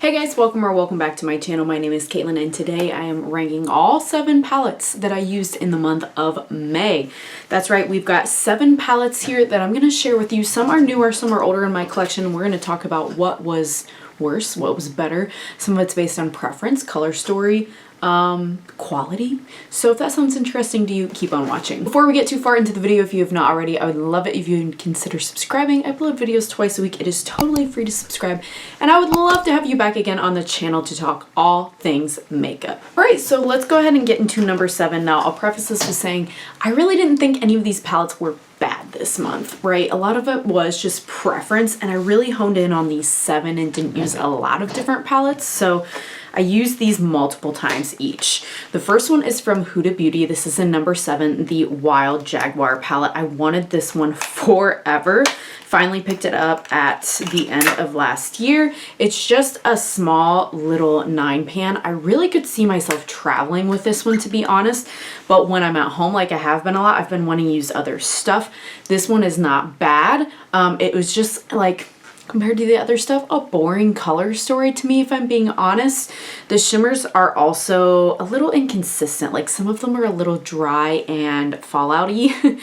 Hey guys, welcome back to my channel. My name is Caitlin and today I am ranking all 7 palettes that I used in the month of May. That's right, we've got 7 palettes here that I'm going to share with you. Some are newer, some are older in my collection. We're going to talk about what was worse, what was better. Some of it's based on preference, color story, quality. So if that sounds interesting to you, keep on watching. Before we get too far into the video, if you have not already, I would love it if you would consider subscribing. I upload videos twice a week. It is totally free to subscribe, and I would love to have you back again on the channel to talk all things makeup. All right, so let's go ahead and get into number 7. Now, I'll preface this with saying I really didn't think any of these palettes were bad this month, right? A lot of it was just preference, and I really honed in on these 7 and didn't use a lot of different palettes. So I used these multiple times each. The first one is from Huda Beauty. This is in number 7, the Wild Jaguar palette. I wanted this one forever. Finally picked it up at the end of last year. It's just a small little 9 pan. I really could see myself traveling with this one, to be honest. But when I'm at home, like I have been a lot, I've been wanting to use other stuff. This one is not bad. It was just like, compared to the other stuff, a boring color story to me, if I'm being honest. The shimmers are also a little inconsistent. Like some of them are a little dry and fallout-y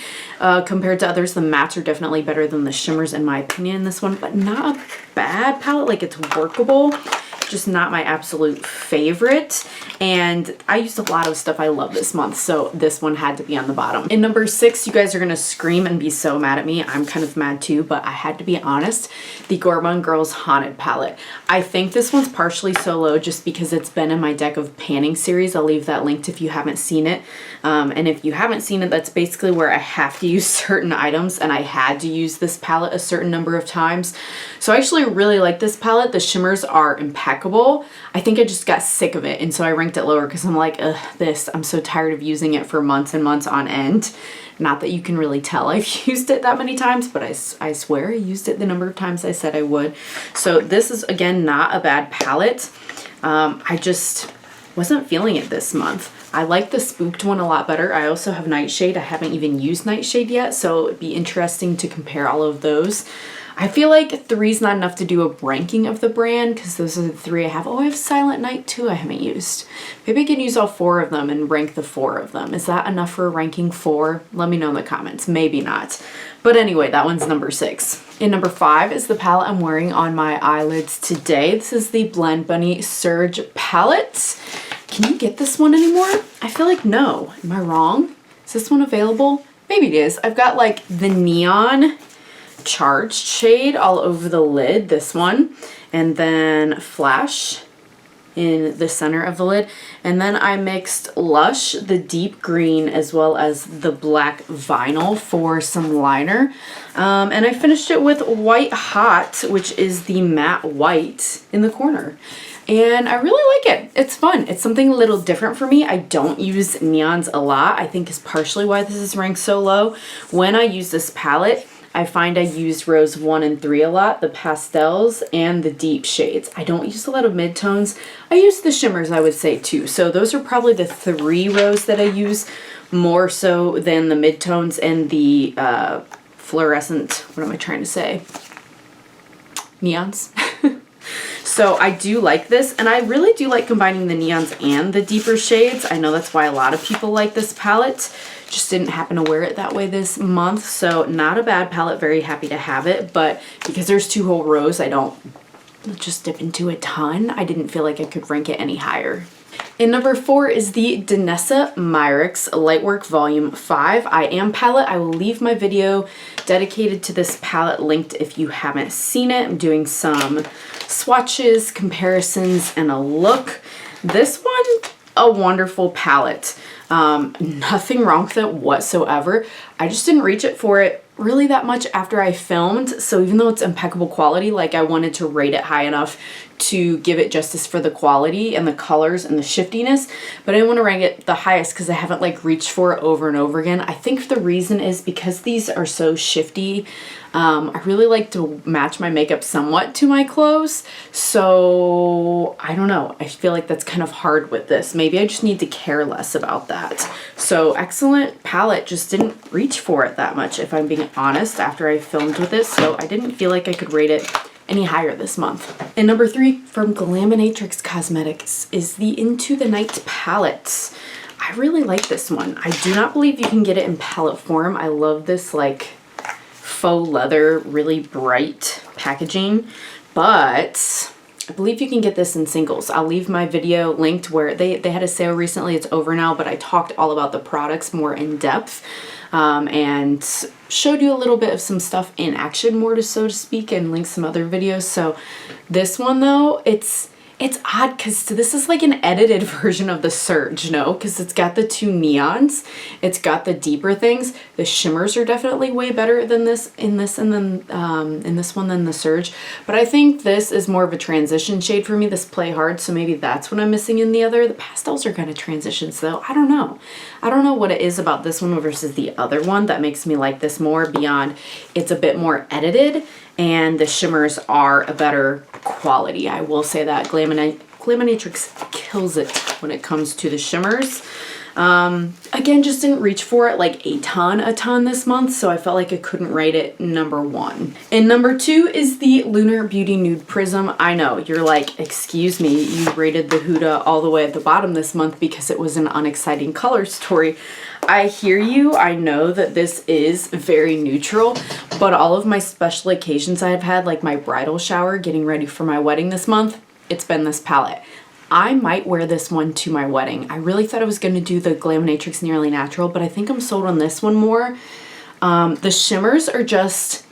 compared to others. The mattes are definitely better than the shimmers in my opinion in this one, but not a bad palette. Like it's workable, just not my absolute favorite. And I used a lot of stuff I love this month, so this one had to be on the bottom. In number 6, you guys are gonna scream and be so mad at me. I'm kind of mad too, but I had to be honest. The Gourmand Girls Haunted palette. I think this one's partially so low just because it's been in my deck of panning series. I'll leave that linked if you haven't seen it. And if you haven't seen it, that's basically where I have to use certain items, and I had to use this palette a certain number of times. So I actually really like this palette. The shimmers are impeccable. I think I just got sick of it, and so I ranked it lower because I'm like, ugh, I'm so tired of using it for months and months on end. Not that you can really tell I've used it that many times, but I swear I used it the number of times I said I would. So this is, again, not a bad palette. I just wasn't feeling it this month. I like the Spooked one a lot better. I also have Nightshade. I haven't even used Nightshade yet, so it'd be interesting to compare all of those. I feel like 3 is not enough to do a ranking of the brand because those are the 3 I have. Oh, I have Silent Night too I haven't used. Maybe I can use all 4 of them and rank the 4 of them. Is that enough for a ranking 4? Let me know in the comments. Maybe not. But anyway, that one's number 6. In number 5 is the palette I'm wearing on my eyelids today. This is the Blend Bunny Surge palette. Can you get this one anymore? I feel like no. Am I wrong? Is this one available? Maybe it is. I've got like the neon charged shade all over the lid, this one, and then Flash in the center of the lid, and then I mixed Lush, the deep green, as well as the black vinyl for some liner, and I finished it with White Hot, which is the matte white in the corner. And I really like it. It's fun. It's something a little different for me. I don't use neons a lot. I think is partially why this is ranked so low. When I use this palette, I find I use Rose 1 and 3 a lot, the pastels and the deep shades. I don't use a lot of midtones. I use the shimmers, I would say, too. So those are probably the 3 rows that I use more so than the midtones and the fluorescent, what am I trying to say? Neons. So I do like this, and I really do like combining the neons and the deeper shades. I know that's why a lot of people like this palette. Just didn't happen to wear it that way this month, so not a bad palette. Very happy to have it, but because there's 2 whole rows, I don't just dip into a ton. I didn't feel like I could rank it any higher. In number 4 is the Danessa Myricks Lightwork Volume 5 I Am palette. I will leave my video dedicated to this palette linked if you haven't seen it. I'm doing some swatches, comparisons, and a look. This one, a wonderful palette. Nothing wrong with it whatsoever. I just didn't reach it for it really that much after I filmed, so even though it's impeccable quality, like I wanted to rate it high enough to give it justice for the quality and the colors and the shiftiness, but I didn't want to rank it the highest because I haven't like reached for it over and over again. I think the reason is because these are so shifty. I really like to match my makeup somewhat to my clothes, so I don't know. I feel like that's kind of hard with this. Maybe I just need to care less about that. So excellent palette, just didn't reach for it that much if I'm being honest after I filmed with it, so I didn't feel like I could rate it any higher this month. And number 3 from Glaminatrix Cosmetics is the Into the Night palette. I really like this one. I do not believe you can get it in palette form. I love this like faux leather, really bright packaging, but I believe you can get this in singles. I'll leave my video linked where they had a sale recently. It's over now, but I talked all about the products more in depth and showed you a little bit of some stuff in action, more to so to speak, and linked some other videos. So this one though, it's odd because this is like an edited version of the Surge, no? Because it's got the 2 neons, it's got the deeper things. The shimmers are definitely way better than this in this and then in this one than the Surge. But I think this is more of a transition shade for me, this Play Hard, so maybe that's what I'm missing in the other. The pastels are kind of transitions though. I don't know. I don't know what it is about this one versus the other one that makes me like this more beyond it's a bit more edited and the shimmers are a better quality. I will say that Glaminatrix kills it when it comes to the shimmers. Again, just didn't reach for it like a ton this month, so I felt like I couldn't rate it number 1. And number 2 is the Lunar Beauty Nude Prism. I know, you're like, excuse me, you rated the Huda all the way at the bottom this month because it was an unexciting color story. I hear you. I know that this is very neutral, but all of my special occasions I've had, like my bridal shower, getting ready for my wedding this month, it's been this palette. I might wear this one to my wedding. I really thought I was going to do the Glaminatrix Nearly Natural, but I think I'm sold on this one more. The shimmers are just,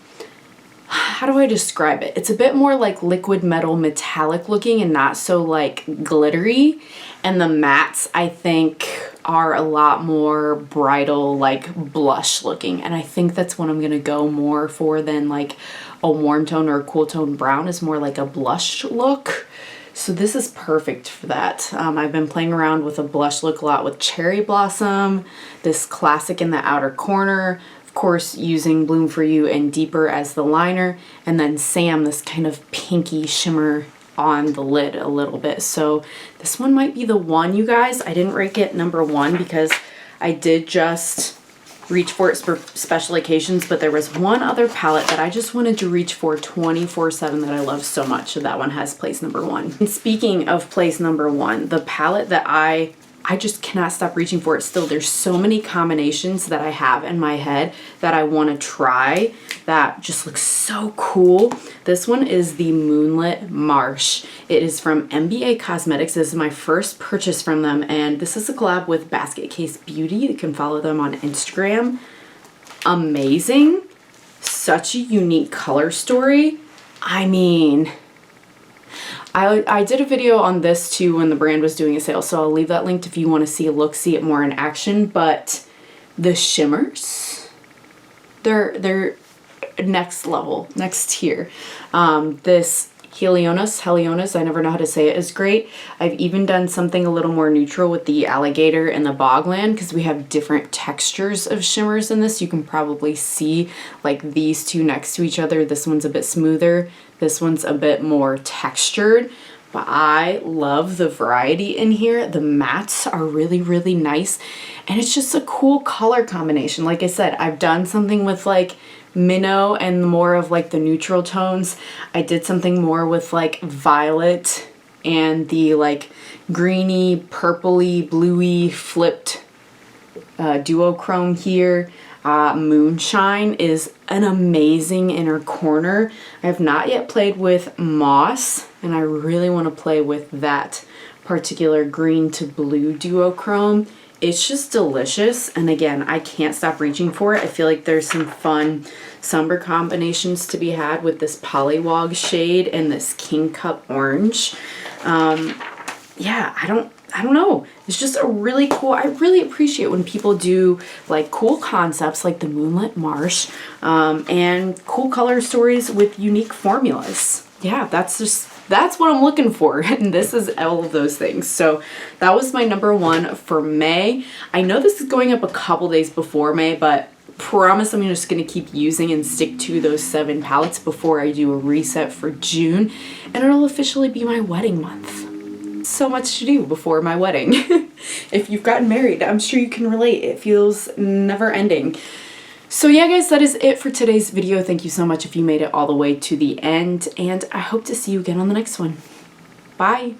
how do I describe it? It's a bit more like liquid metal metallic looking and not so like glittery. And the mattes, I think, are a lot more bridal, like blush looking. And I think that's what I'm going to go more for than like a warm tone or a cool tone brown, is more like a blush look. So this is perfect for that. I've been playing around with a blush look a lot with Cherry Blossom, this classic in the outer corner, of course using Bloom For You and Deeper as the liner, and then Sam, this kind of pinky shimmer on the lid a little bit. So this one might be the one, you guys. I didn't rank it number 1 because I did just reach for it for special occasions, but there was one other palette that I just wanted to reach for 24/7 that I love so much, so that one has place number 1. And speaking of place number 1, the palette that I just cannot stop reaching for it still. There's so many combinations that I have in my head that I want to try that just looks so cool. This one is the Moonlit Marsh. It is from MBA Cosmetics. This is my first purchase from them, and this is a collab with Basket Case Beauty. You can follow them on Instagram. Amazing. Such a unique color story. I mean, I did a video on this too when the brand was doing a sale, so I'll leave that linked if you want to see a look, see it more in action. But the shimmers, they're next level, next tier. This Helionis, I never know how to say it, is great. I've even done something a little more neutral with the Alligator and the Bogland because we have different textures of shimmers in this. You can probably see like these two next to each other. This one's a bit smoother. This one's a bit more textured. But I love the variety in here. The mattes are really, really nice. And it's just a cool color combination. Like I said, I've done something with like minnow and more of like the neutral tones. I did something more with like violet and the like greeny, purpley, bluey flipped duochrome here. Moonshine is an amazing inner corner. I have not yet played with Moss, and I really want to play with that particular green to blue duochrome. It's just delicious, and again, I can't stop reaching for it. I feel like there's some fun somber combinations to be had with this Pollywog shade and this King Cup orange. Yeah, I don't know. It's just a really cool, I really appreciate when people do like cool concepts like the Moonlit Marsh and cool color stories with unique formulas. Yeah, that's what I'm looking for, and this is all of those things. So that was my number 1 for May. I know this is going up a couple days before May, but promise I'm just going to keep using and stick to those 7 palettes before I do a reset for June, and it'll officially be my wedding month. So much to do before my wedding. If you've gotten married, I'm sure you can relate. It feels never ending. So yeah guys, that is it for today's video. Thank you so much if you made it all the way to the end, and I hope to see you again on the next one. Bye!